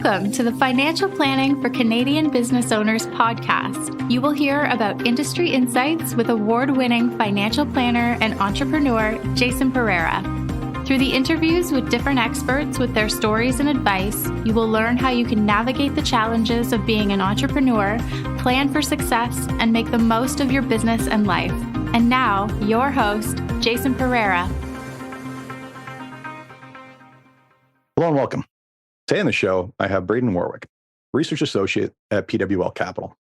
Welcome to the Financial Planning for Canadian Business Owners podcast. You will hear about industry insights with award-winning financial planner and entrepreneur Jason Pereira. Through the interviews with different experts with their stories and advice, you will learn how you can navigate the challenges of being an entrepreneur, plan for success, and make the most of your business and life. And now, your host, Jason Pereira. Hello and welcome. Today on the show, I have Braden Warwick, Research Associate at PWL Capital.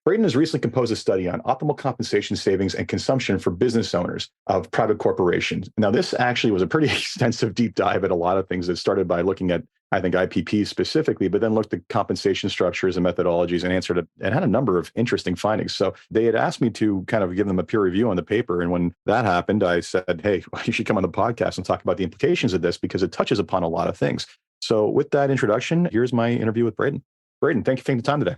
Braden has recently composed a study on optimal compensation savings and consumption for business owners of private corporations. Now, this actually was a pretty extensive deep dive at a lot of things that started by looking at, I think, IPPs specifically, but then looked at compensation structures and methodologies and had a number of interesting findings. So they had asked me to kind of give them a peer review on the paper. And when that happened, I said, hey, you should come on the podcast and talk about the implications of this because it touches upon a lot of things. So with that introduction, here's my interview with Braden. Braden, thank you for taking the time today.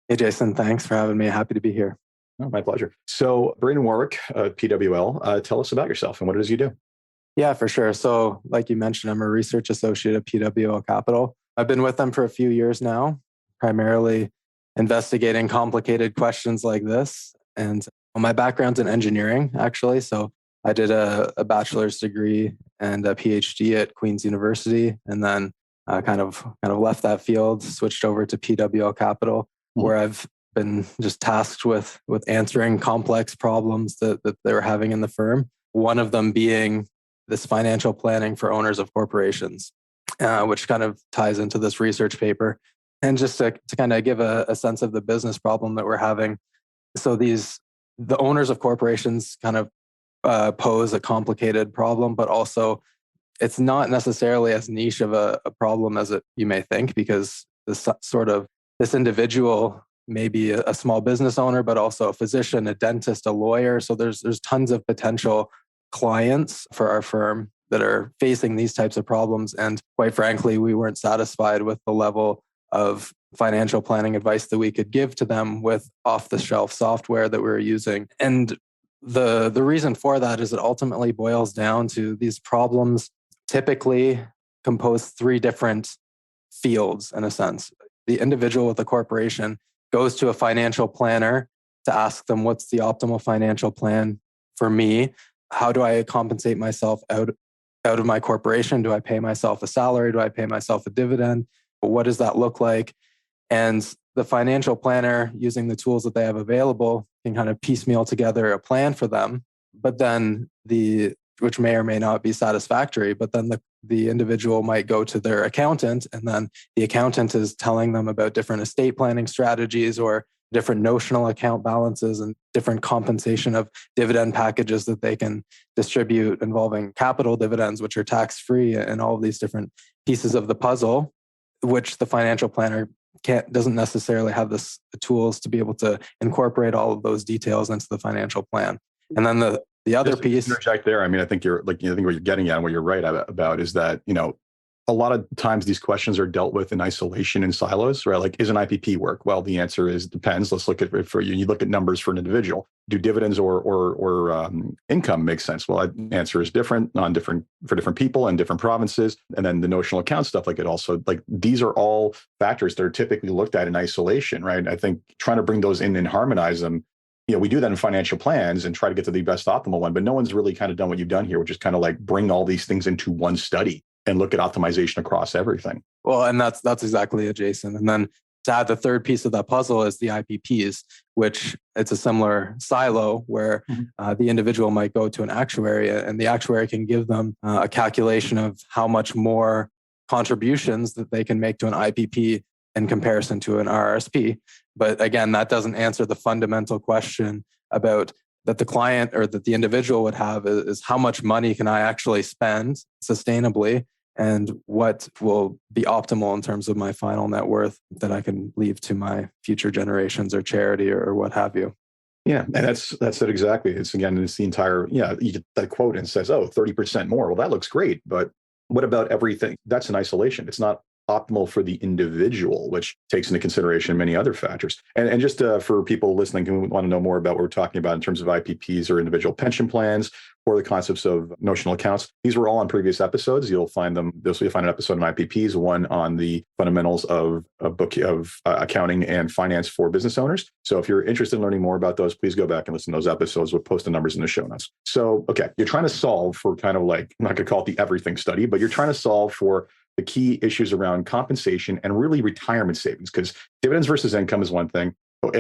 Hey, Jason, thanks for having me. Happy to be here. Oh, my pleasure. So Braden Warwick, PWL, tell us about yourself and what it is you do. Yeah, for sure. So like you mentioned, I'm a research associate at PWL Capital. I've been with them for a few years now, primarily investigating complicated questions like this. And my background's in engineering, actually. So I did a bachelor's degree and a PhD at Queen's University, and then kind of left that field, switched over to PWL Capital, where I've been just tasked with answering complex problems that they were having in the firm. One of them being this financial planning for owners of corporations, which kind of ties into this research paper. And just to kind of give a sense of the business problem that we're having. So the owners of corporations kind of pose a complicated problem, but also it's not necessarily as niche of a problem as you may think, because this individual may be a small business owner, but also a physician, a dentist, a lawyer. So there's tons of potential clients for our firm that are facing these types of problems. And quite frankly, we weren't satisfied with the level of financial planning advice that we could give to them with off-the-shelf software that we were using. And the reason for that is it ultimately boils down to these problems typically compose three different fields in a sense. The individual with a corporation goes to a financial planner to ask them, what's the optimal financial plan for me? How do I compensate myself out of my corporation? Do I pay myself a salary? Do I pay myself a dividend? What does that look like? And the financial planner, using the tools that they have available, can kind of piecemeal together a plan for them, but then which may or may not be satisfactory, but then the individual might go to their accountant, and then the accountant is telling them about different estate planning strategies or different notional account balances and different compensation of dividend packages that they can distribute involving capital dividends, which are tax-free, and all of these different pieces of the puzzle, which the financial planner doesn't necessarily have the tools to be able to incorporate all of those details into the financial plan. And then the other piece. Interject there. I mean, I think I think what you're getting at and what you're right about is that, a lot of times these questions are dealt with in isolation in silos, right? Like, is an IPP work? Well, the answer is depends. Let's look at it for you. You look at numbers for an individual. Do dividends or income make sense? Well, the answer is different for different people and different provinces. And then the notional account stuff, these are all factors that are typically looked at in isolation, right? I think trying to bring those in and harmonize them, we do that in financial plans and try to get to the best optimal one, but no one's really kind of done what you've done here, which is kind of like bring all these things into one study and look at optimization across everything. Well, and that's exactly it, Jason. And then to add the third piece of that puzzle is the IPPs, which it's a similar silo where the individual might go to an actuary, and the actuary can give them a calculation of how much more contributions that they can make to an IPP in comparison to an RRSP. But again, that doesn't answer the fundamental question about that the client or that the individual would have is how much money can I actually spend sustainably, and what will be optimal in terms of my final net worth that I can leave to my future generations or charity or what have you. Yeah, and that's it exactly. It's the entire, you get that quote and says, 30% more. Well, that looks great, but what about everything? That's in isolation. It's not optimal for the individual, which takes into consideration many other factors. And just for people listening who want to know more about what we're talking about in terms of IPPs or individual pension plans or the concepts of notional accounts, these were all on previous episodes. You'll find them. You'll find an episode on IPPs, one on the fundamentals of accounting and finance for business owners. So if you're interested in learning more about those, please go back and listen to those episodes. We'll post the numbers in the show notes. So, okay, you're trying to solve for kind of like, I'm not going to call it the everything study, but you're trying to solve for the key issues around compensation and really retirement savings, because dividends versus income is one thing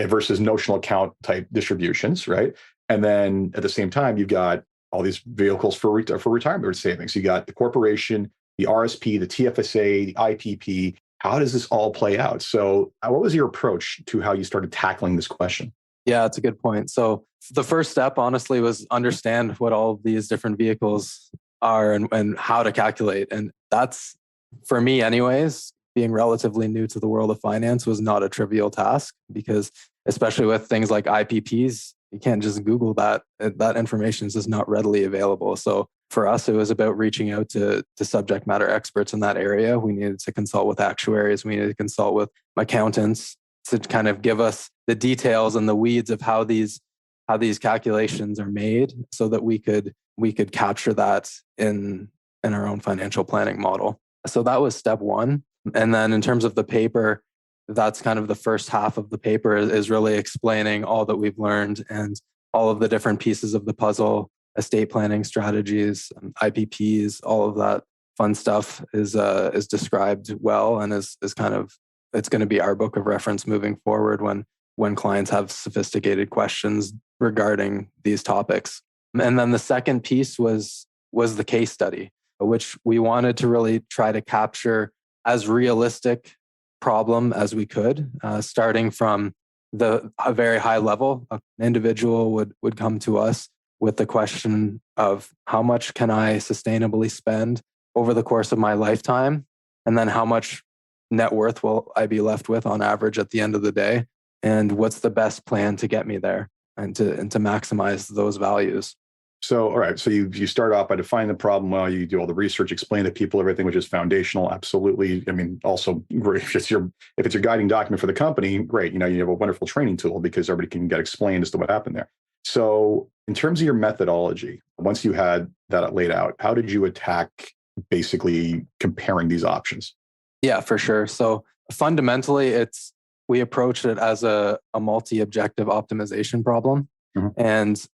versus notional account type distributions, right? And then at the same time, you've got all these vehicles for retirement savings. You got the corporation, the RSP, the TFSA, the IPP. How does this all play out? So what was your approach to how you started tackling this question? Yeah, that's a good point. So the first step, honestly, was understand what all of these different vehicles are and how to calculate. And that's, for me anyways, being relatively new to the world of finance was not a trivial task, because especially with things like IPPs, you can't just Google that. That information is just not readily available. So for us, it was about reaching out to subject matter experts in that area. We needed to consult with actuaries. We needed to consult with accountants to kind of give us the details and the weeds of how these calculations are made, so that we could capture that in our own financial planning model. So that was step one. And then in terms of the paper, that's kind of the first half of the paper is really explaining all that we've learned and all of the different pieces of the puzzle, estate planning strategies, IPPs, all of that fun stuff is described well, and is kind of, it's going to be our book of reference moving forward when clients have sophisticated questions regarding these topics. And then the second piece was the case study, which we wanted to really try to capture as realistic problem as we could, starting from a very high level. An individual would come to us with the question of, how much can I sustainably spend over the course of my lifetime? And then how much net worth will I be left with on average at the end of the day? And what's the best plan to get me there and to maximize those values? So, all right. So you start off by defining the problem well. You do all the research, explain to people everything, which is foundational. Absolutely. I mean, also great if it's your guiding document for the company. Great. You have a wonderful training tool because everybody can get explained as to what happened there. So, in terms of your methodology, once you had that laid out, how did you attack basically comparing these options? Yeah, for sure. So fundamentally, we approached it as a multi-objective optimization problem. Mm-hmm. And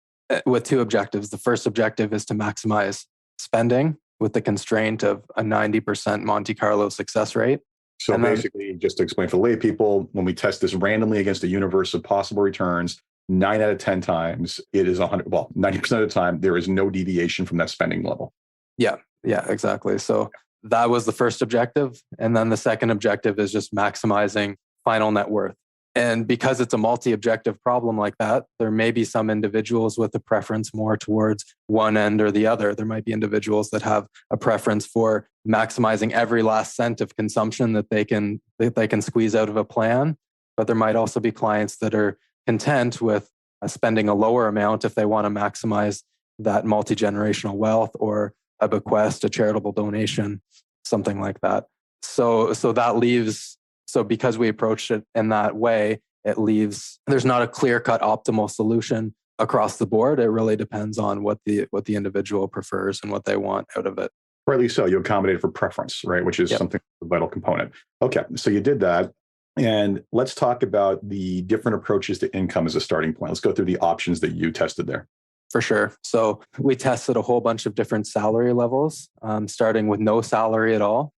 with two objectives. The first objective is to maximize spending with the constraint of a 90% Monte Carlo success rate. So basically, just to explain for lay people, when we test this randomly against a universe of possible returns, 9 out of 10 times, it is 100. Well, 90% of the time, there is no deviation from that spending level. Yeah, exactly. So that was the first objective. And then the second objective is just maximizing final net worth. And because it's a multi-objective problem like that, there may be some individuals with a preference more towards one end or the other. There might be individuals that have a preference for maximizing every last cent of consumption that they can squeeze out of a plan. But there might also be clients that are content with spending a lower amount if they want to maximize that multi-generational wealth or a bequest, a charitable donation, something like that. So that leaves... So because we approached it in that way, there's not a clear-cut optimal solution across the board. It really depends on what the individual prefers and what they want out of it. Rightly so. You accommodate for preference, right? Which is something, a vital component. Okay, so you did that. And let's talk about the different approaches to income as a starting point. Let's go through the options that you tested there. For sure. So we tested a whole bunch of different salary levels, starting with no salary at all,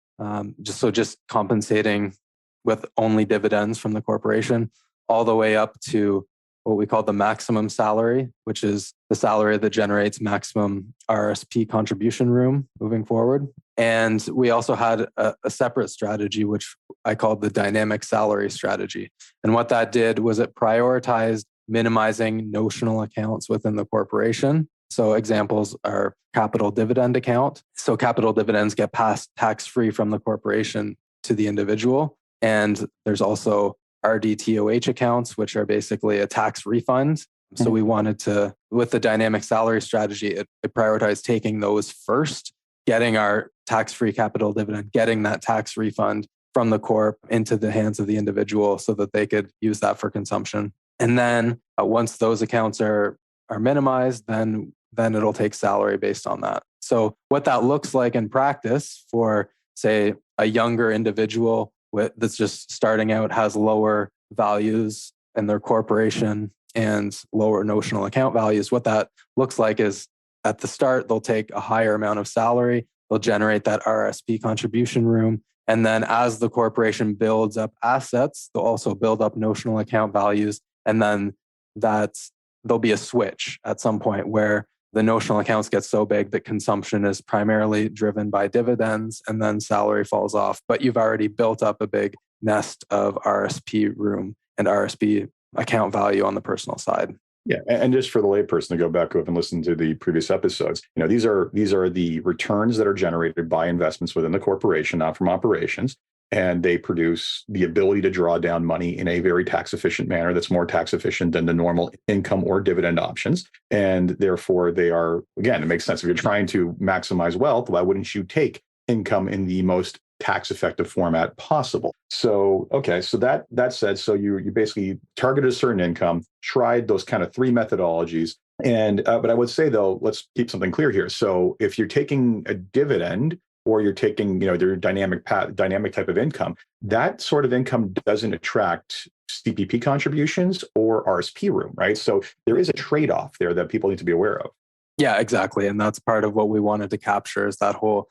just compensating with only dividends from the corporation, all the way up to what we call the maximum salary, which is the salary that generates maximum RRSP contribution room moving forward. And we also had a separate strategy, which I called the dynamic salary strategy. And what that did was it prioritized minimizing notional accounts within the corporation. So examples are capital dividend account. So capital dividends get passed tax-free from the corporation to the individual. And there's also RDTOH accounts, which are basically a tax refund. So we wanted to, with the dynamic salary strategy, it prioritized taking those first, getting our tax-free capital dividend, getting that tax refund, from the corp into the hands of the individual so that they could use that for consumption. And then once those accounts are minimized, then it'll take salary based on that. So what that looks like in practice for, say, a younger individual that's just starting out, has lower values in their corporation and lower notional account values, what that looks like is at the start, they'll take a higher amount of salary, they'll generate that RRSP contribution room. And then as the corporation builds up assets, they'll also build up notional account values. And then there'll be a switch at some point where the notional accounts get so big that consumption is primarily driven by dividends and then salary falls off. But you've already built up a big nest of RRSP room and RRSP account value on the personal side. Yeah, and just for the layperson to go back up and listen to the previous episodes, these are the returns that are generated by investments within the corporation, not from operations, and they produce the ability to draw down money in a very tax efficient manner that's more tax efficient than the normal income or dividend options. And therefore, they are, again, it makes sense. If you're trying to maximize wealth, why wouldn't you take income in the most tax effective format possible? So, okay, so that said, so you basically targeted a certain income, tried those kind of three methodologies. And but I would say, though, let's keep something clear here. So if you're taking a dividend, or you're taking, their dynamic type of income, that sort of income doesn't attract CPP contributions or RSP room, right? So there is a trade-off there that people need to be aware of. Yeah, exactly. And that's part of what we wanted to capture is that whole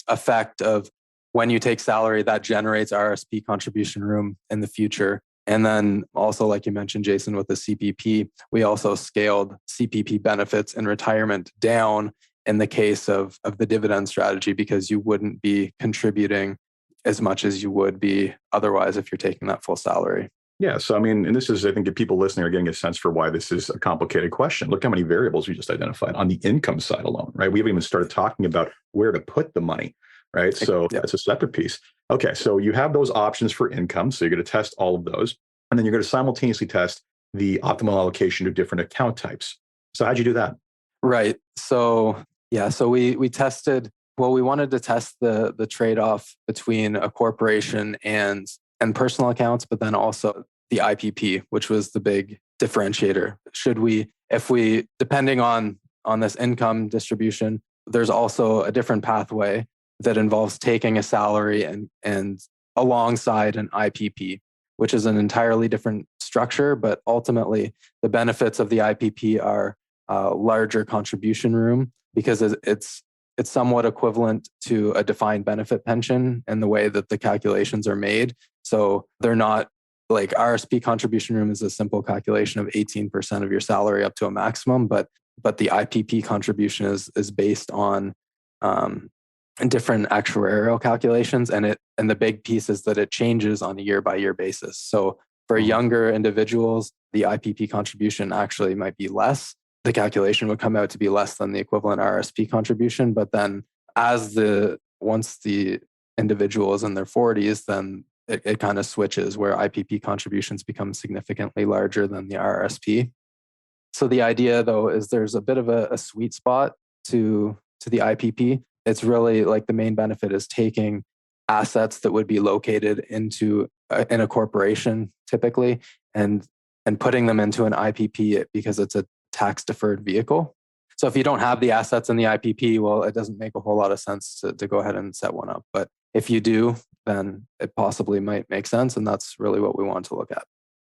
effect of when you take salary, that generates RSP contribution room in the future. And then also, like you mentioned, Jason, with the CPP, we also scaled CPP benefits in retirement down in the case of the dividend strategy, because you wouldn't be contributing as much as you would be otherwise if you're taking that full salary. Yeah. So, and this is, I think, if people listening are getting a sense for why this is a complicated question. Look how many variables we just identified on the income side alone, right? We haven't even started talking about where to put the money, right? So That's a separate piece. Okay. So you have those options for income. So you're going to test all of those. And then you're going to simultaneously test the optimal allocation to different account types. So how'd you do that? Right. So we tested, we wanted to test the trade-off between a corporation and personal accounts, but then also the IPP, which was the big differentiator. Depending on this income distribution, there's also a different pathway that involves taking a salary and alongside an IPP, which is an entirely different structure, but ultimately the benefits of the IPP are larger contribution room, because it's somewhat equivalent to a defined benefit pension in the way that the calculations are made. So they're not like RSP contribution room is a simple calculation of 18% of your salary up to a maximum, but the IPP contribution is based on different actuarial calculations, and the big piece is that it changes on a year by year basis. So for younger individuals, the IPP contribution actually might be less. The calculation would come out to be less than the equivalent RSP contribution. But then once the individual is in their 40s, then it kind of switches where IPP contributions become significantly larger than the RRSP. So the idea, though, is there's a bit of a sweet spot to the IPP. It's really like the main benefit is taking assets that would be located in a corporation typically and putting them into an IPP because it's a tax deferred vehicle. So if you don't have the assets in the IPP, well, it doesn't make a whole lot of sense to go ahead and set one up. But if you do, then it possibly might make sense. And that's really what we want to look at.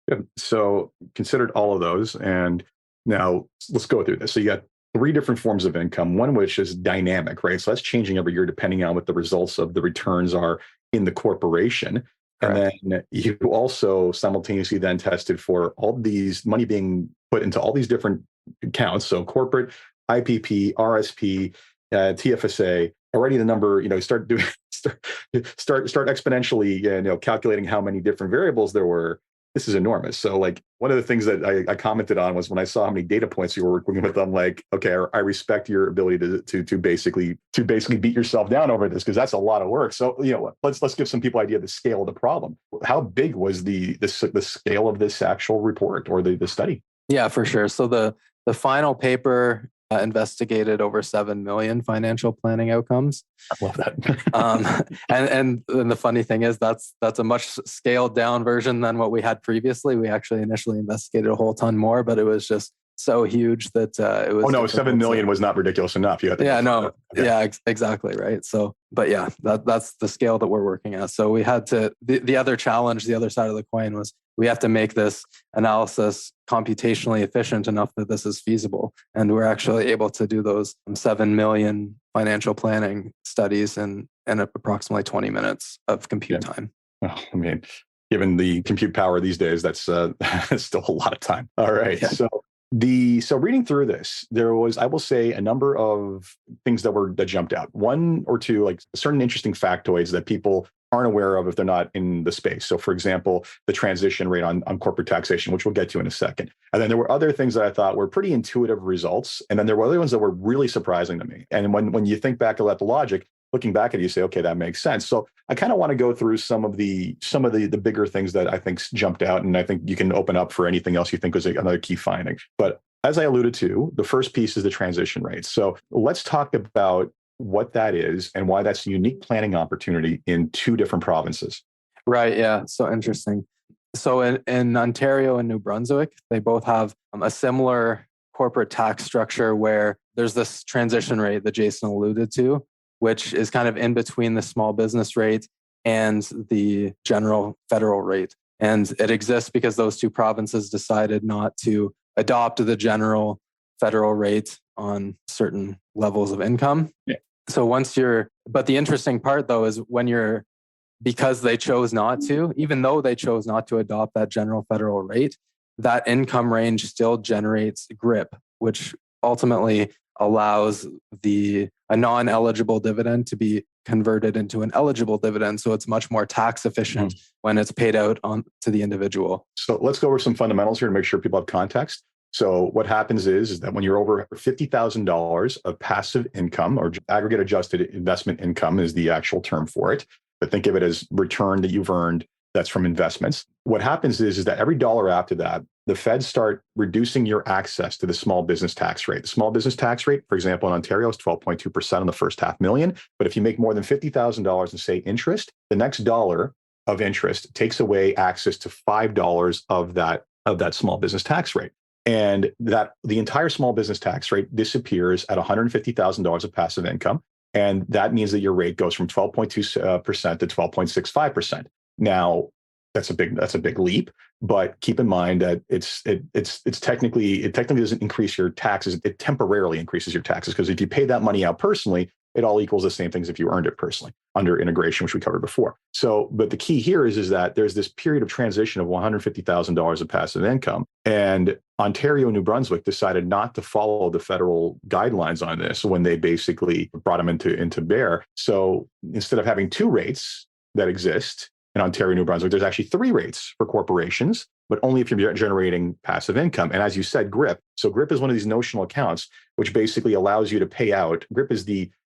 Good. So considered all of those. And now let's go through this. So you got three different forms of income, one of which is dynamic, right? So that's changing every year depending on what the results of the returns are in the corporation. Correct. And then you also simultaneously then tested for all these money being put into all these different accounts. So corporate, IPP, RSP, TFSA. Already the number, start exponentially, calculating how many different variables there were. This is enormous. So like one of the things that I commented on was when I saw how many data points you were working with, I'm like, okay, I respect your ability to basically beat yourself down over this, because that's a lot of work. So, let's give some people an idea of the scale of the problem. How big was the scale of this actual report or the study? Yeah, for sure. So the final paper investigated over 7 million financial planning outcomes. I love that. And the funny thing is that's a much scaled down version than what we had previously. We actually initially investigated a whole ton more, but it was just so huge that it was. Oh no, 7 million was not ridiculous enough. You had to exactly right. So, but yeah, that's the scale that we're working at. So we had to. The other challenge, the other side of the coin, was we have to make this analysis computationally efficient enough that this is feasible, and we're actually able to do those 7 million financial planning studies in approximately 20 minutes of compute time. Well, I mean, given the compute power these days, that's still a lot of time. All right, yeah. So reading through this, there was, I will say, a number of things that jumped out. One or two, like certain interesting factoids that people aren't aware of if they're not in the space. So for example, the transition rate on corporate taxation, which we'll get to in a second. And then there were other things that I thought were pretty intuitive results. And then there were other ones that were really surprising to me. And when you think back about the logic, looking back at it, you say, okay, that makes sense. So I kind of want to go through some of the bigger things that I think jumped out. And I think you can open up for anything else you think was another key finding. But as I alluded to, the first piece is the transition rate. So let's talk about what that is and why that's a unique planning opportunity in two different provinces. Right. Yeah. So interesting. So in Ontario and New Brunswick, they both have a similar corporate tax structure where there's this transition rate that Jason alluded to, which is kind of in between the small business rate and the general federal rate. And it exists because those two provinces decided not to adopt the general federal rate on certain levels of income. Yeah. So but the interesting part though is because they chose not to, even though they chose not to adopt that general federal rate, that income range still generates GRIP, which ultimately allows a non-eligible dividend to be converted into an eligible dividend. So it's much more tax efficient when it's paid out to the individual. So let's go over some fundamentals here to make sure people have context. So what happens is that when you're over $50,000 of passive income, or aggregate adjusted investment income is the actual term for it, but think of it as return that you've earned that's from investments. What happens is that every dollar after that, the feds start reducing your access to the small business tax rate. The small business tax rate, for example, in Ontario is 12.2% on the first $500,000. But if you make more than $50,000 in, say, interest, the next dollar of interest takes away access to $5 of that small business tax rate. And that the entire small business tax rate disappears at $150,000 of passive income. And that means that your rate goes from 12.2% to 12.65%. Now, that's a big leap, but keep in mind that it technically doesn't increase your taxes. It temporarily increases your taxes because if you pay that money out personally, it all equals the same thing as if you earned it personally under integration, which we covered before. So, but the key here is that there's this period of transition of $150,000 of passive income, and Ontario and New Brunswick decided not to follow the federal guidelines on this when they basically brought them into bear. So instead of having two rates that exist in Ontario and New Brunswick, there's actually three rates for corporations, but only if you're generating passive income. And as you said, GRIP. So GRIP is one of these notional accounts, which basically allows you to pay out. GRIP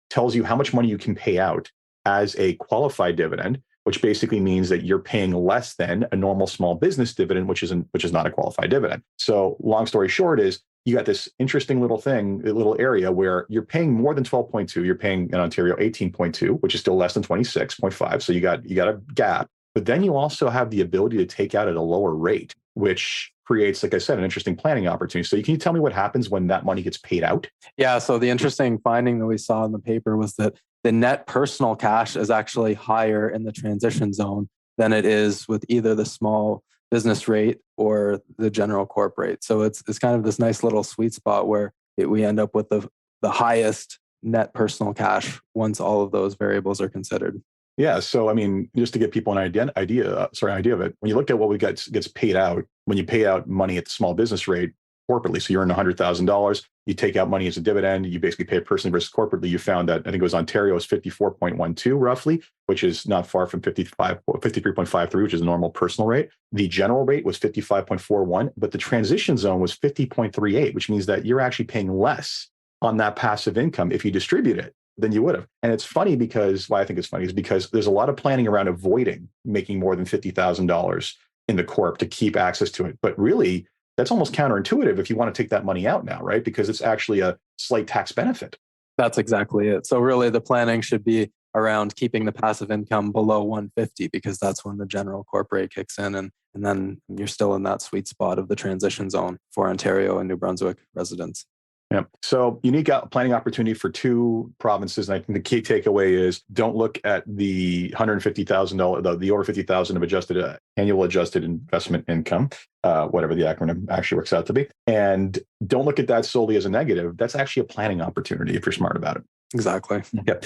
tells you how much money you can pay out as a qualified dividend, which basically means that you're paying less than a normal small business dividend, which is not a qualified dividend. So long story short is you got this interesting little area where you're paying more than 12.2. You're paying in Ontario 18.2, which is still less than 26.5. So you got a gap. But then you also have the ability to take out at a lower rate, which creates, like I said, an interesting planning opportunity. So can you tell me what happens when that money gets paid out? Yeah. So the interesting finding that we saw in the paper was that the net personal cash is actually higher in the transition zone than it is with either the small business rate or the general corp rate. So it's kind of this nice little sweet spot where we end up with the highest net personal cash once all of those variables are considered. Yeah. So, I mean, just to give people an idea of it, when you look at what gets paid out, when you pay out money at the small business rate corporately, so you earn $100,000, you take out money as a dividend, you basically pay it personally versus corporately. You found that, I think it was Ontario is 54.12 roughly, which is not far from 53.53, which is a normal personal rate. The general rate was 55.41, but the transition zone was 50.38, which means that you're actually paying less on that passive income if you distribute it than you would have. And it's funny because why I think it's funny is because there's a lot of planning around avoiding making more than $50,000 in the corp to keep access to it. But really, that's almost counterintuitive if you want to take that money out now, right? Because it's actually a slight tax benefit. That's exactly it. So really the planning should be around keeping the passive income below 150 because that's when the general corp rate kicks in. And then you're still in that sweet spot of the transition zone for Ontario and New Brunswick residents. Yeah. So unique planning opportunity for two provinces. And I think the key takeaway is don't look at the $150,000, the over 50,000 of adjusted annual adjusted investment income, whatever the acronym actually works out to be. And don't look at that solely as a negative. That's actually a planning opportunity if you're smart about it. Exactly. Yeah.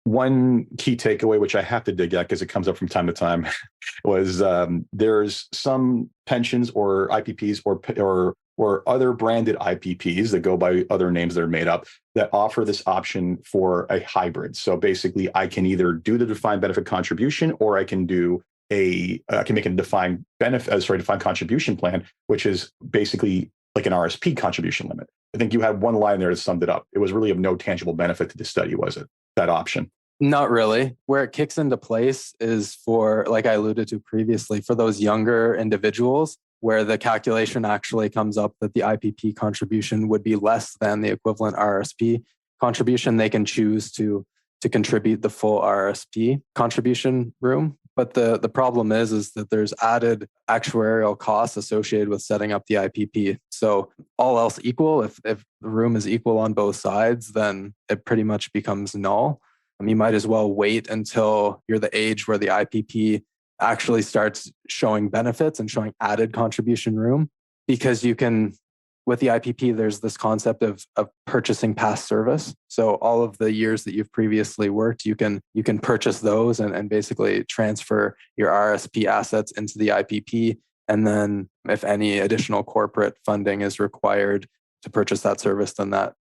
One key takeaway, which I have to dig at because it comes up from time to time, was there's some pensions or IPPs or other branded IPPs that go by other names that are made up that offer this option for a hybrid. So basically, I can either do the defined benefit contribution or I can do I can make a defined contribution plan, which is basically like an RSP contribution limit. I think you had one line there that summed it up. It was really of no tangible benefit to the study, was it? That option? Not really. Where it kicks into place is for, like I alluded to previously, for those younger individuals where the calculation actually comes up that the IPP contribution would be less than the equivalent RRSP contribution. They can choose to contribute the full RRSP contribution room. But the problem is that there's added actuarial costs associated with setting up the IPP. So all else equal, if the room is equal on both sides, then it pretty much becomes null. You might as well wait until you're the age where the IPP actually starts showing benefits and showing added contribution room, because you can, with the IPP, there's this concept of purchasing past service. So all of the years that you've previously worked, you can purchase those and basically transfer your RSP assets into the IPP. And then if any additional corporate funding is required to purchase that service, then that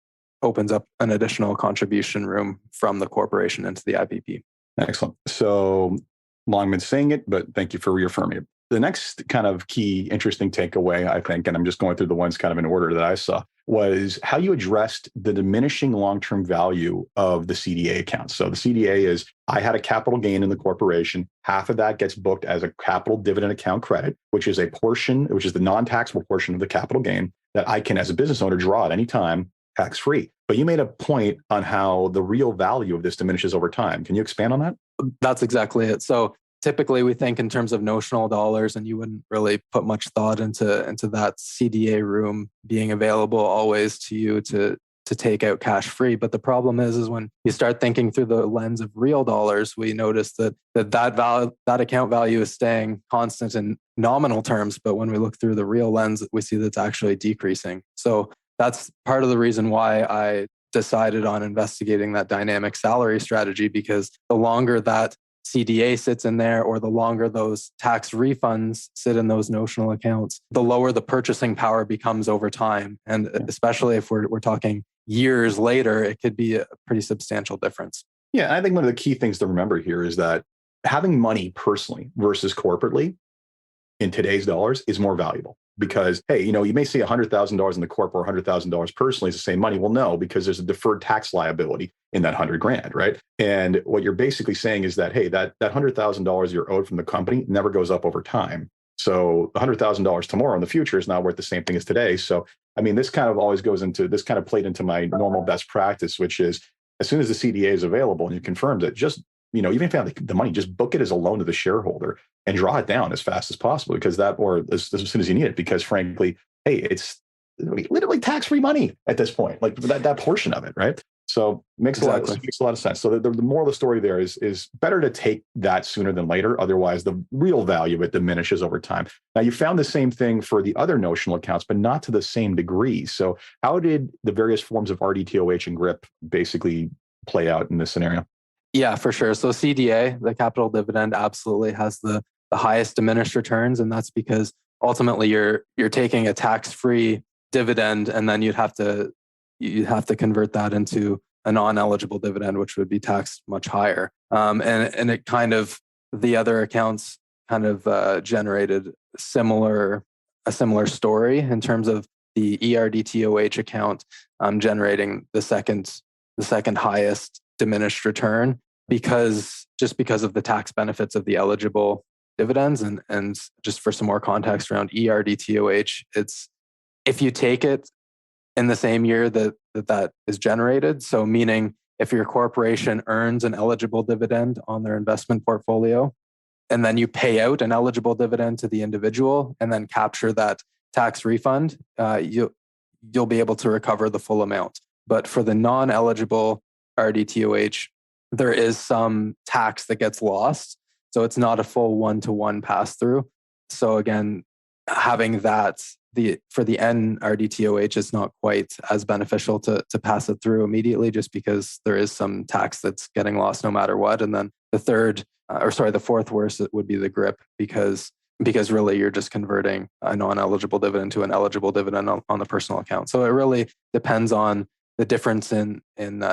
opens up an additional contribution room from the corporation into the IPP. Excellent. So long been saying it, but thank you for reaffirming it. The next kind of key interesting takeaway, I think, and I'm just going through the ones kind of in order that I saw, was how you addressed the diminishing long-term value of the CDA account. So the CDA is, I had a capital gain in the corporation. Half of that gets booked as a capital dividend account credit, which is the non-taxable portion of the capital gain that I can, as a business owner, draw at any time, tax-free. But you made a point on how the real value of this diminishes over time. Can you expand on that? That's exactly it. So typically we think in terms of notional dollars, and you wouldn't really put much thought into that CDA room being available always to you to take out cash free. But the problem is when you start thinking through the lens of real dollars, we notice that account value is staying constant in nominal terms. But when we look through the real lens, we see that it's actually decreasing. So that's part of the reason why I decided on investigating that dynamic salary strategy, because the longer that CDA sits in there, or the longer those tax refunds sit in those notional accounts, the lower the purchasing power becomes over time. And especially if we're talking years later, it could be a pretty substantial difference. Yeah, I think one of the key things to remember here is that having money personally versus corporately in today's dollars is more valuable. Because, hey, you may say $100,000 in the corp or $100,000 personally is the same money. Well, no, because there's a deferred tax liability in that $100,000, right? And what you're basically saying is that, hey, that $100,000 you're owed from the company never goes up over time. So $100,000 tomorrow in the future is not worth the same thing as today. So, I mean, this kind of played into my normal best practice, which is as soon as the CDA is available and you confirm that, just even if you have the money, just book it as a loan to the shareholder and draw it down as fast as possible, because or as soon as you need it, because frankly, hey, it's literally tax-free money at this point, like that portion of it, right? So makes a lot of sense. So the moral of the story there is better to take that sooner than later. Otherwise, the real value of it diminishes over time. Now, you found the same thing for the other notional accounts, but not to the same degree. So how did the various forms of RDTOH and GRIP basically play out in this scenario? Yeah, for sure. So CDA, the capital dividend, absolutely has the highest diminished returns. And that's because ultimately you're taking a tax-free dividend, and then you'd have to convert that into a non-eligible dividend, which would be taxed much higher. And it kind of, the other accounts kind of generated a similar story in terms of the ERDTOH account generating the second highest diminished return, because of the tax benefits of the eligible dividends. And just for some more context around ERDTOH, it's, if you take it in the same year that that is generated. So meaning if your corporation earns an eligible dividend on their investment portfolio, and then you pay out an eligible dividend to the individual and then capture that tax refund, you'll be able to recover the full amount. But for the non-eligible RDTOH, there is some tax that gets lost. So it's not a full one-to-one pass-through. So again, having that for the NRDTOH is not quite as beneficial to pass it through immediately, just because there is some tax that's getting lost no matter what. And then the fourth worst would be the GRIP, because really you're just converting a non-eligible dividend to an eligible dividend on the personal account. So it really depends on the difference in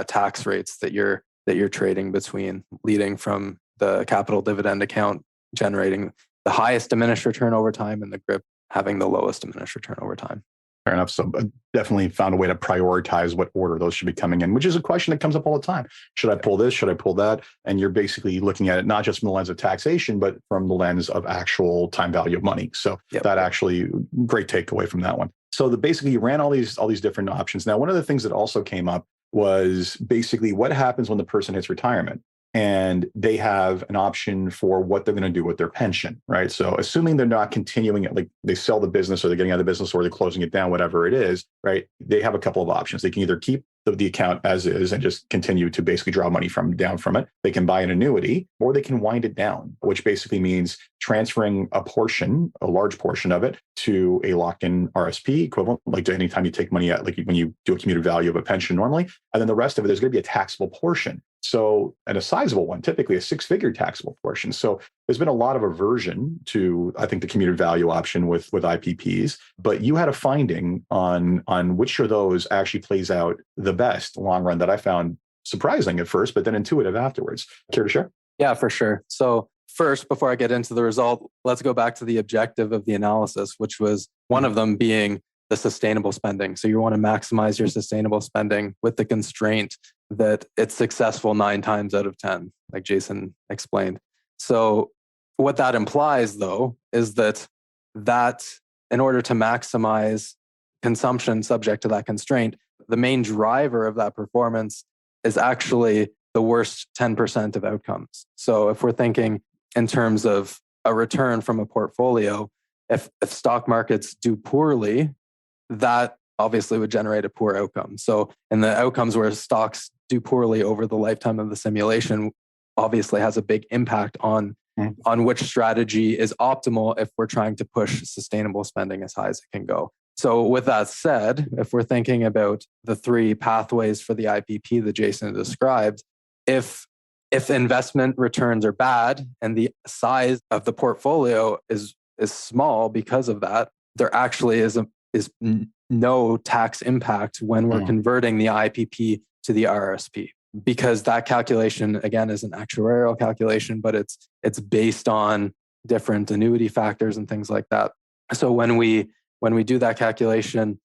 tax rates that you're trading between, leading from the capital dividend account generating the highest diminished return over time and the GRIP having the lowest diminished return over time. Fair enough. So definitely found a way to prioritize what order those should be coming in, which is a question that comes up all the time. Should I pull this? Should I pull that? And you're basically looking at it not just from the lens of taxation, but from the lens of actual time value of money. So that actually, great takeaway from that one. So basically you ran all these different options. Now, one of the things that also came up was basically what happens when the person hits retirement and they have an option for what they're going to do with their pension, right? So assuming they're not continuing it, like they sell the business or they're getting out of the business or they're closing it down, whatever it is, right? They have a couple of options. They can either keep the account as is and just continue to basically draw money down from it. They can buy an annuity, or they can wind it down, which basically means transferring a large portion of it to a locked-in RSP equivalent, like anytime you take money out, like when you do a commuted value of a pension normally, and then the rest of it, there's going to be a taxable portion. So, and a sizable one, typically a six-figure taxable portion. So there's been a lot of aversion to, I think, the commuted value option with IPPs, but you had a finding on which of those actually plays out the best long run that I found surprising at first, but then intuitive afterwards. Care to share? Yeah, for sure. So first, before I get into the result, let's go back to the objective of the analysis, which was one of them being the sustainable spending. So you want to maximize your sustainable spending with the constraint that it's successful 9 times out of 10, like Jason explained. So what that implies, though, is that in order to maximize consumption subject to that constraint, the main driver of that performance is actually the worst 10% of outcomes. So if we're thinking in terms of a return from a portfolio, if stock markets do poorly, that obviously would generate a poor outcome. So, and the outcomes where stocks do poorly over the lifetime of the simulation obviously has a big impact on which strategy is optimal if we're trying to push sustainable spending as high as it can go. So with that said, if we're thinking about the 3 pathways for the IPP that Jason described, if investment returns are bad and the size of the portfolio is small because of that, there actually is no tax impact when we're converting the IPP to the RRSP, because that calculation, again, is an actuarial calculation, but it's based on different annuity factors and things like that. So when we do that calculation,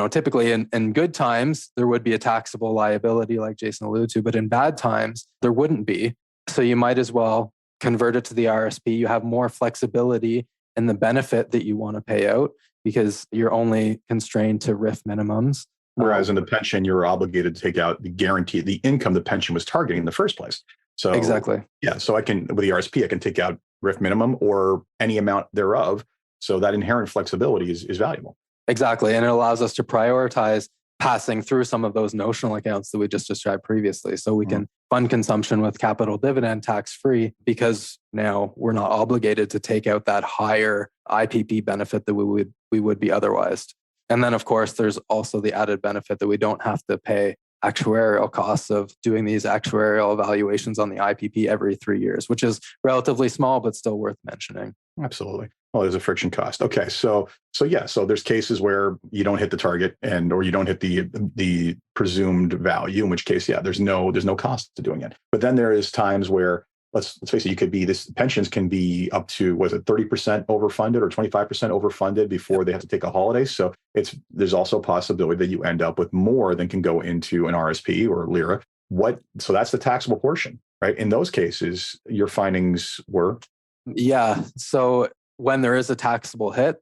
typically in good times, there would be a taxable liability like Jason alluded to, but in bad times, there wouldn't be. So you might as well convert it to the RRSP. You have more flexibility in the benefit that you want to pay out because you're only constrained to RIF minimums. Whereas in the pension, you're obligated to take out the income the pension was targeting in the first place. So exactly. Yeah. So with the RSP, I can take out RIF minimum or any amount thereof. So that inherent flexibility is valuable. Exactly. And it allows us to prioritize passing through some of those notional accounts that we just described previously. So we can fund consumption with capital dividend tax-free because now we're not obligated to take out that higher IPP benefit that we would be otherwise. And then, of course, there's also the added benefit that we don't have to pay actuarial costs of doing these actuarial evaluations on the IPP every 3 years, which is relatively small, but still worth mentioning. Absolutely. Well, there's a friction cost. Okay. So there's cases where you don't hit the target or you don't hit the presumed value, in which case, there's no cost to doing it. But then there is times where, let's face it, pensions can be up to, 30% overfunded or 25% overfunded before they have to take a holiday. So there's also a possibility that you end up with more than can go into an RSP or LIRA. So that's the taxable portion, right? In those cases, your findings were? Yeah. So when there is a taxable hit,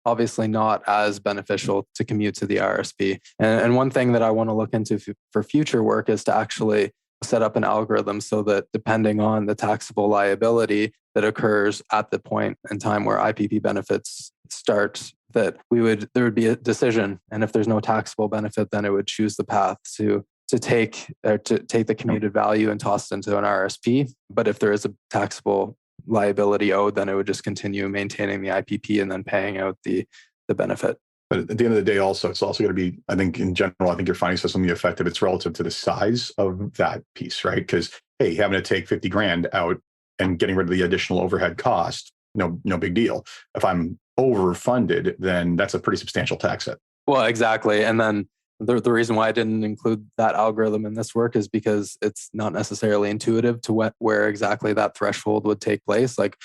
obviously not as beneficial to commute to the RRSP. And one thing that I want to look into for future work is to actually set up an algorithm so that depending on the taxable liability that occurs at the point in time where IPP benefits start, that there would be a decision. And if there's no taxable benefit, then it would choose the path to take the commuted value and toss it into an RRSP. But if there is a taxable liability owed, then it would just continue maintaining the IPP and then paying out the benefit. But at the end of the day, also, it's also going to be, I think in general, I think your finding system will be effective. It's relative to the size of that piece, right? Because, hey, having to take 50 grand out and getting rid of the additional overhead cost, no big deal. If I'm overfunded, then that's a pretty substantial tax hit. Well, exactly. And then the reason why I didn't include that algorithm in this work is because it's not necessarily intuitive to where exactly that threshold would take place. Like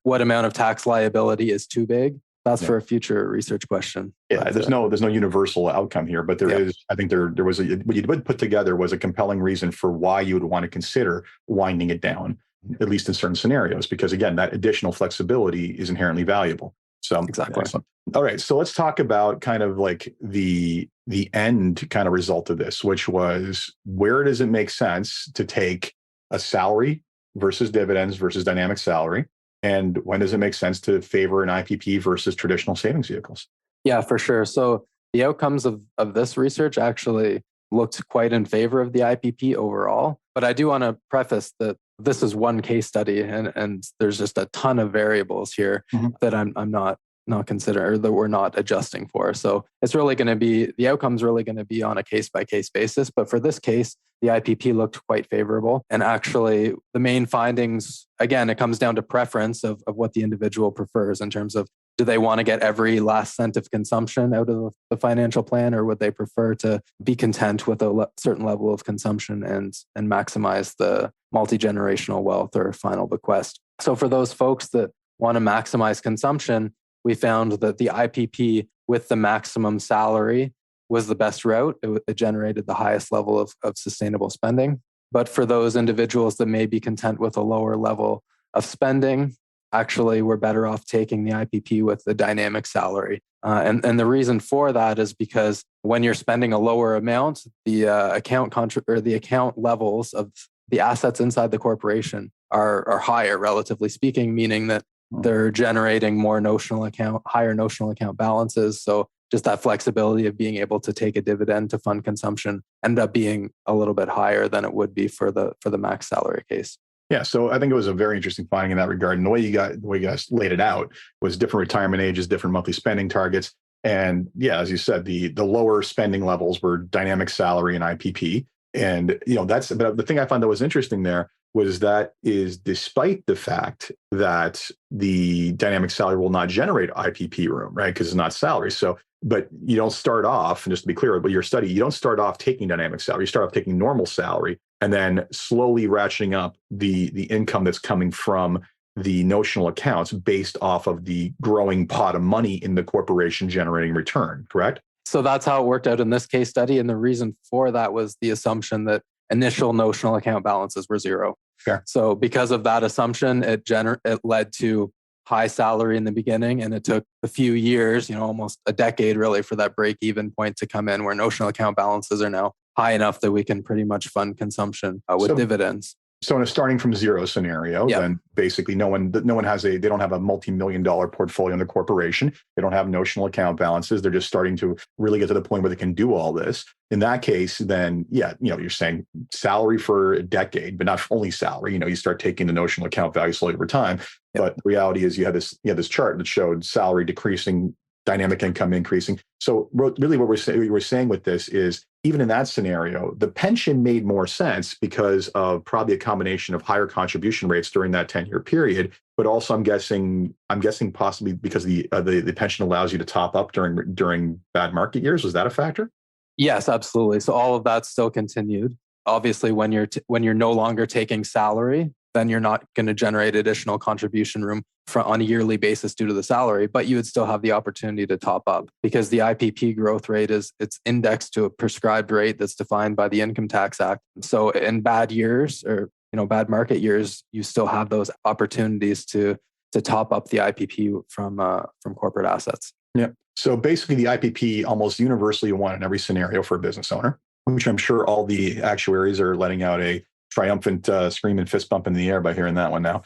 what amount of tax liability is too big? That's for a future research question. Yeah, there's no universal outcome here, but there is. I think there was what you would put together was a compelling reason for why you would want to consider winding it down, at least in certain scenarios, because again, that additional flexibility is inherently valuable. So exactly. Excellent. All right, so let's talk about kind of like the end kind of result of this, which was where does it make sense to take a salary versus dividends versus dynamic salary? And when does it make sense to favor an IPP versus traditional savings vehicles? Yeah, for sure. So the outcomes of this research actually looked quite in favor of the IPP overall. But I do want to preface that this is one case study and there's just a ton of variables here that I'm not considering or that we're not adjusting for. So it's really going to be, the outcome's really going to be on a case-by-case basis. But for this case, the IPP looked quite favorable. And actually, the main findings, again, it comes down to preference of what the individual prefers in terms of, do they want to get every last cent of consumption out of the financial plan, or would they prefer to be content with a certain level of consumption and maximize the multi-generational wealth or final bequest? So for those folks that want to maximize consumption, we found that the IPP with the maximum salary was the best route. It generated the highest level of sustainable spending. But for those individuals that may be content with a lower level of spending, actually we're better off taking the IPP with the dynamic salary. And the reason for that is because when you're spending a lower amount, the account levels of the assets inside the corporation are higher, relatively speaking, meaning that they're generating higher notional account balances. So just that flexibility of being able to take a dividend to fund consumption ended up being a little bit higher than it would be for the max salary case. Yeah, so I think it was a very interesting finding in that regard. And the way you guys laid it out was different retirement ages, different monthly spending targets. And yeah, as you said, the lower spending levels were dynamic salary and IPP. And but the thing I found that was interesting there was that is despite the fact that the dynamic salary will not generate IPP room, right? Because it's not salary. So, but you don't start off, and just to be clear about your study, you don't start off taking dynamic salary. You start off taking normal salary and then slowly ratcheting up the income that's coming from the notional accounts based off of the growing pot of money in the corporation generating return, correct? So that's how it worked out in this case study. And the reason for that was the assumption that initial notional account balances were zero. Sure. So because of that assumption, it led to high salary in the beginning, and it took a few years, almost a decade really, for that break-even point to come in where notional account balances are now high enough that we can pretty much fund consumption with dividends. So in a starting from zero scenario, then basically they don't have a multi-million-dollar portfolio in the corporation. They don't have notional account balances. They're just starting to really get to the point where they can do all this. In that case, then, you're saying salary for a decade, but not only salary. You start taking the notional account value slowly over time. But the reality is you had this chart that showed salary decreasing, dynamic income increasing. So really what we're saying with this is, even in that scenario, the pension made more sense because of probably a combination of higher contribution rates during that 10-year period. But also I'm guessing possibly because the pension allows you to top up during bad market years. Was that a factor? Yes, absolutely. So all of that still continued. Obviously, when you're no longer taking salary, then you're not going to generate additional contribution room on a yearly basis due to the salary, but you would still have the opportunity to top up because the IPP growth rate it's indexed to a prescribed rate that's defined by the Income Tax Act. So in bad years or bad market years, you still have those opportunities to top up the IPP from corporate assets. Yeah. So basically the IPP almost universally won in every scenario for a business owner, which I'm sure all the actuaries are letting out a triumphant scream and fist bump in the air by hearing that one now.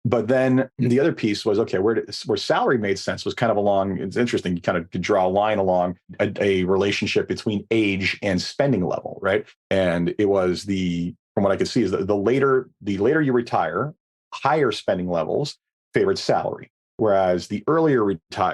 But then the other piece was, okay, where salary made sense was kind of along, it's interesting, you kind of could draw a line along a relationship between age and spending level, right? And it was from what I could see, is the later you retire, higher spending levels favored salary. Whereas the earlier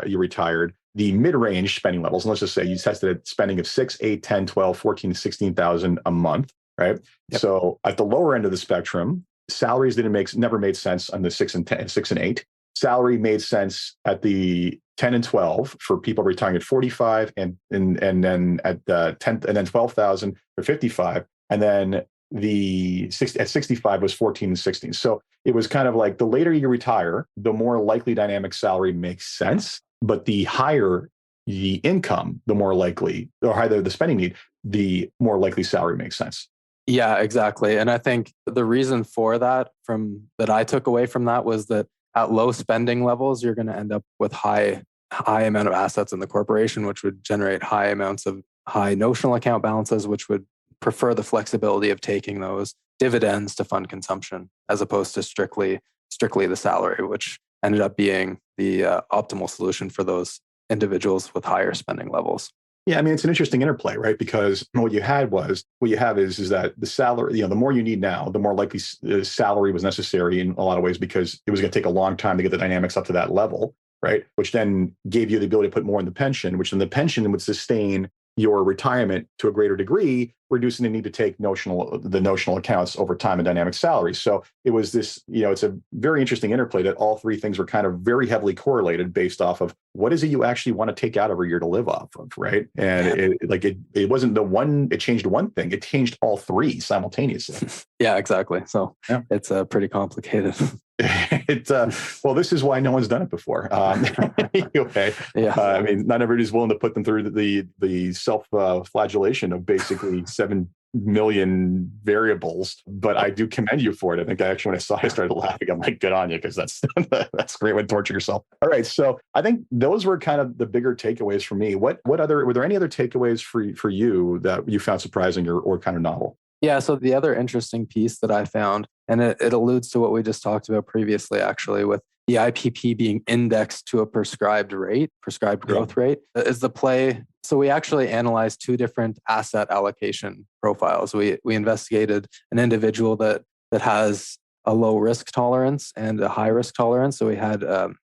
you retired, the mid-range spending levels, and let's just say you tested a spending of 6, 8, 10, 12, 14, 16,000 a month, right? Yep. So at the lower end of the spectrum, salaries never made sense on the 6 and 8. Salary made sense at the 10 and 12 for people retiring at 45, and then at the 10 and then 12,000 for 55, and then at 65 was 14 and 16. So it was kind of like the later you retire, the more likely dynamic salary makes sense, but the higher the income, the more likely, or higher the spending need, the more likely salary makes sense. Yeah, exactly. And I think the reason for that that I took away from that was that at low spending levels, you're going to end up with high amount of assets in the corporation, which would generate high amounts of high notional account balances, which would prefer the flexibility of taking those dividends to fund consumption as opposed to strictly the salary, which ended up being the optimal solution for those individuals with higher spending levels. Yeah, I mean, it's an interesting interplay, right? Because what you have is that the salary, the more you need now, the more likely salary was necessary in a lot of ways, because it was going to take a long time to get the dynamics up to that level, right? Which then gave you the ability to put more in the pension, which then the pension would sustain your retirement to a greater degree, reducing the need to take the notional accounts over time and dynamic salaries. So it was this, it's a very interesting interplay that all three things were kind of very heavily correlated based off of what is it you actually want to take out every year to live off of, right? And it wasn't it changed one thing, it changed all three simultaneously. Yeah, exactly. So It's pretty complicated. Well, this is why no one's done it before. Anyway, yeah. I mean, not everybody's willing to put them through the self-flagellation of basically 7 million variables. But I do commend you for it. I think when I saw it, I started laughing. I'm like, good on you, because that's a great way to torture yourself. All right, so I think those were kind of the bigger takeaways for me. Were there any other takeaways for you that you found surprising or kind of novel? Yeah, so the other interesting piece that I found, and it alludes to what we just talked about previously, actually, with the IPP being indexed to a prescribed growth rate, is the play. So we actually analyzed two different asset allocation profiles. We investigated an individual that has a low risk tolerance and a high risk tolerance. So we had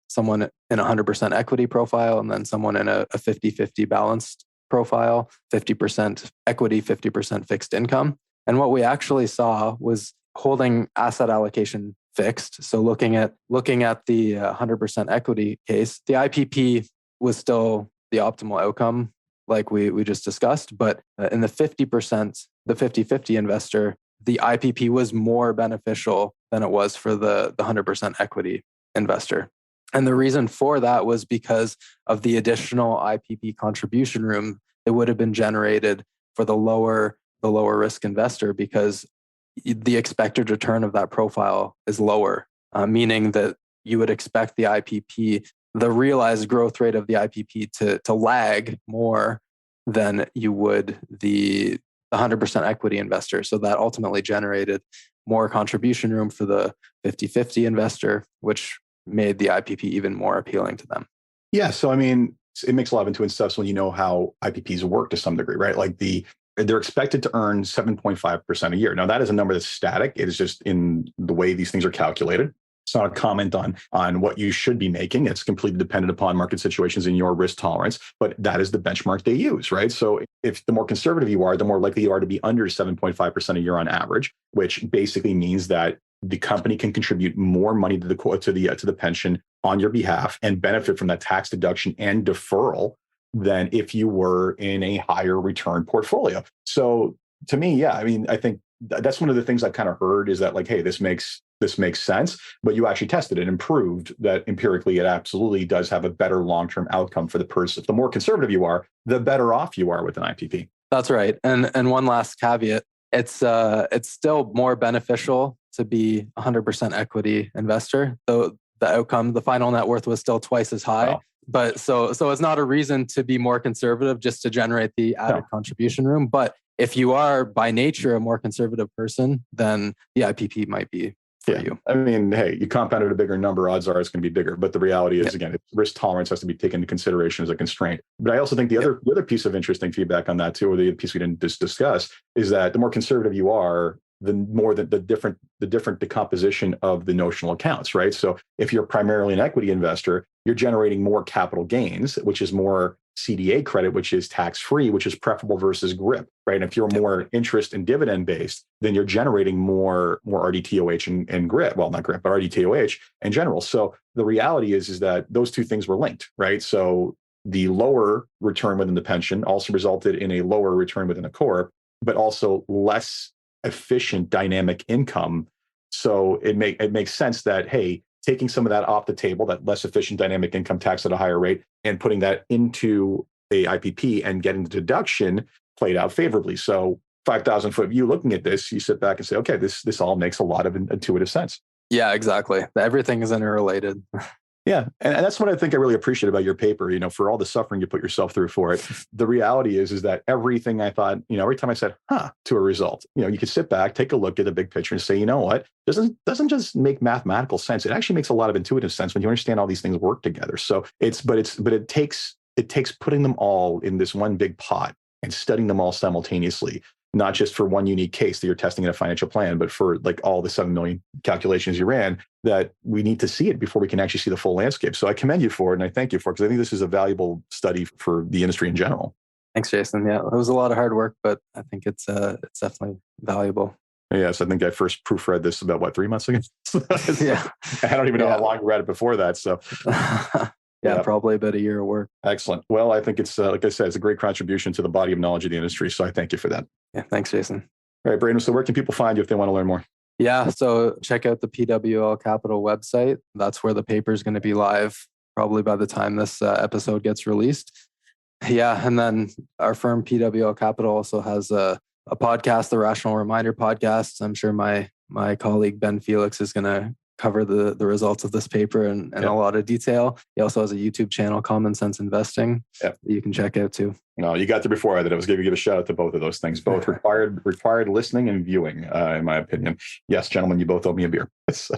someone in a 100% equity profile, and then someone in a 50-50 balanced profile, 50% equity, 50% fixed income. And what we actually saw was holding asset allocation fixed. So looking at the 100% equity case, the IPP was still the optimal outcome, like we just discussed. But in the 50%, the 50-50 investor, the IPP was more beneficial than it was for the 100% equity investor. And the reason for that was because of the additional IPP contribution room that would have been generated for the lower risk investor, because the expected return of that profile is lower, meaning that you would expect the IPP, the realized growth rate of the IPP to lag more than you would the 100% equity investor. So that ultimately generated more contribution room for the 50-50 investor, which made the IPP even more appealing to them. Yeah. So, I mean, it makes a lot of intuitive sense when you know how IPPs work to some degree, right? Like they're expected to earn 7.5% a year. Now, that is a number that's static. It is just in the way these things are calculated. It's not a comment on what you should be making. It's completely dependent upon market situations and your risk tolerance, but that is the benchmark they use, right? So if the more conservative you are, the more likely you are to be under 7.5% a year on average, which basically means that the company can contribute more money to the pension on your behalf and benefit from that tax deduction and deferral than if you were in a higher return portfolio. So to me, yeah, I mean, I think that's one of the things I've kind of heard is that, like, hey, this makes sense, but you actually tested it and proved that empirically it absolutely does have a better long-term outcome for the person. The more conservative you are, the better off you are with an IPP. That's right. And one last caveat, it's still more beneficial to be 100% equity investor, though the outcome, the final net worth was still twice as high. But so it's not a reason to be more conservative just to generate the added contribution room. But if you are by nature a more conservative person, then the IPP might be for you. I mean, hey, you compounded a bigger number, odds are it's going to be bigger. But the reality is, again, risk tolerance has to be taken into consideration as a constraint. But I also think the other piece of interesting feedback on that too, or the piece we didn't discuss, is that the more conservative you are, the more the different decomposition of the notional accounts, right? So if you're primarily an equity investor, you're generating more capital gains, which is more CDA credit, which is tax-free, which is preferable versus GRIP, right? And if you're more interest and dividend based, then you're generating more RDTOH and GRIP. Well, not GRIP, but RDTOH in general. So the reality is that those two things were linked, right? So the lower return within the pension also resulted in a lower return within a corp, but also less efficient dynamic income. So it makes sense that, hey, taking some of that off the table, that less efficient dynamic income tax at a higher rate, and putting that into a IPP and getting the deduction played out favorably. So 5,000 foot view looking at this, you sit back and say, okay, this all makes a lot of intuitive sense. Yeah, exactly. Everything is interrelated. Yeah. And that's what I think I really appreciate about your paper, for all the suffering you put yourself through for it. The reality is that everything I thought, every time I said, to a result, you could sit back, take a look at the big picture and say, you know what, doesn't just make mathematical sense. It actually makes a lot of intuitive sense when you understand all these things work together. So it takes putting them all in this one big pot and studying them all simultaneously, not just for one unique case that you're testing in a financial plan, but for like all the 7 million calculations you ran, that we need to see it before we can actually see the full landscape. So I commend you for it, and I thank you for it, because I think this is a valuable study for the industry in general. Thanks, Jason. Yeah, it was a lot of hard work, but I think it's definitely valuable. Yes, I think I first proofread this about 3 months ago. Yeah, I don't even know how long you read it before that. So yeah, probably about a year of work. Excellent. Well, I think it's, like I said, it's a great contribution to the body of knowledge of the industry. So I thank you for that. Yeah, thanks, Jason. All right, Braden, so where can people find you if they want to learn more? Yeah, so check out the PWL Capital website. That's where the paper is going to be live, probably by the time this episode gets released. Yeah, and then our firm PWL Capital also has a podcast, the Rational Reminder podcast. I'm sure my colleague Ben Felix is going to cover the results of this paper in a lot of detail. He also has a YouTube channel, Common Sense Investing, that you can check out too. No, you got there before I did. I was going to give a shout out to both of those things, both required listening and viewing, in my opinion. Yes, gentlemen, you both owe me a beer. So,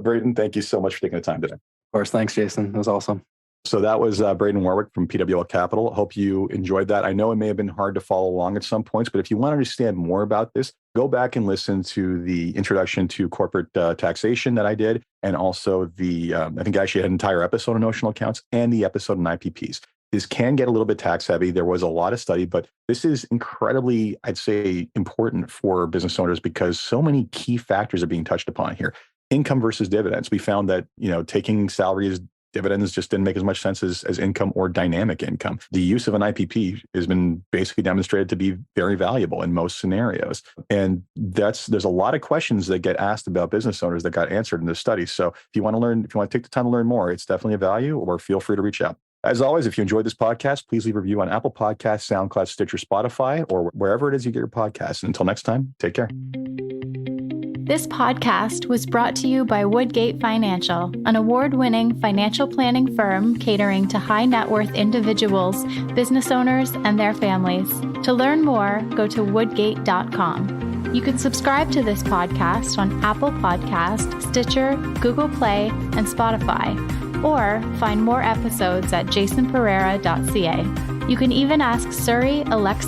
Braden, thank you so much for taking the time today. Of course. Thanks, Jason. It was awesome. So that was Braden Warwick from PWL Capital. Hope you enjoyed that. I know it may have been hard to follow along at some points, but if you want to understand more about this, go back and listen to the introduction to corporate taxation that I did, and also I think I actually had an entire episode on notional accounts and the episode on IPPs. This can get a little bit tax heavy. There was a lot of study, but this is incredibly, I'd say, important for business owners because so many key factors are being touched upon here. Income versus dividends. We found that, taking salaries, dividends just didn't make as much sense as income or dynamic income. The use of an IPP has been basically demonstrated to be very valuable in most scenarios. And there's a lot of questions that get asked about business owners that got answered in this study. So if you want to take the time to learn more, it's definitely a value, or feel free to reach out. As always, if you enjoyed this podcast, please leave a review on Apple Podcasts, SoundCloud, Stitcher, Spotify, or wherever it is you get your podcasts. And until next time, take care. This podcast was brought to you by Woodgate Financial, an award-winning financial planning firm catering to high net worth individuals, business owners, and their families. To learn more, go to woodgate.com. You can subscribe to this podcast on Apple Podcasts, Stitcher, Google Play, and Spotify, or find more episodes at jasonpereira.ca. You can even ask Siri, Alexa,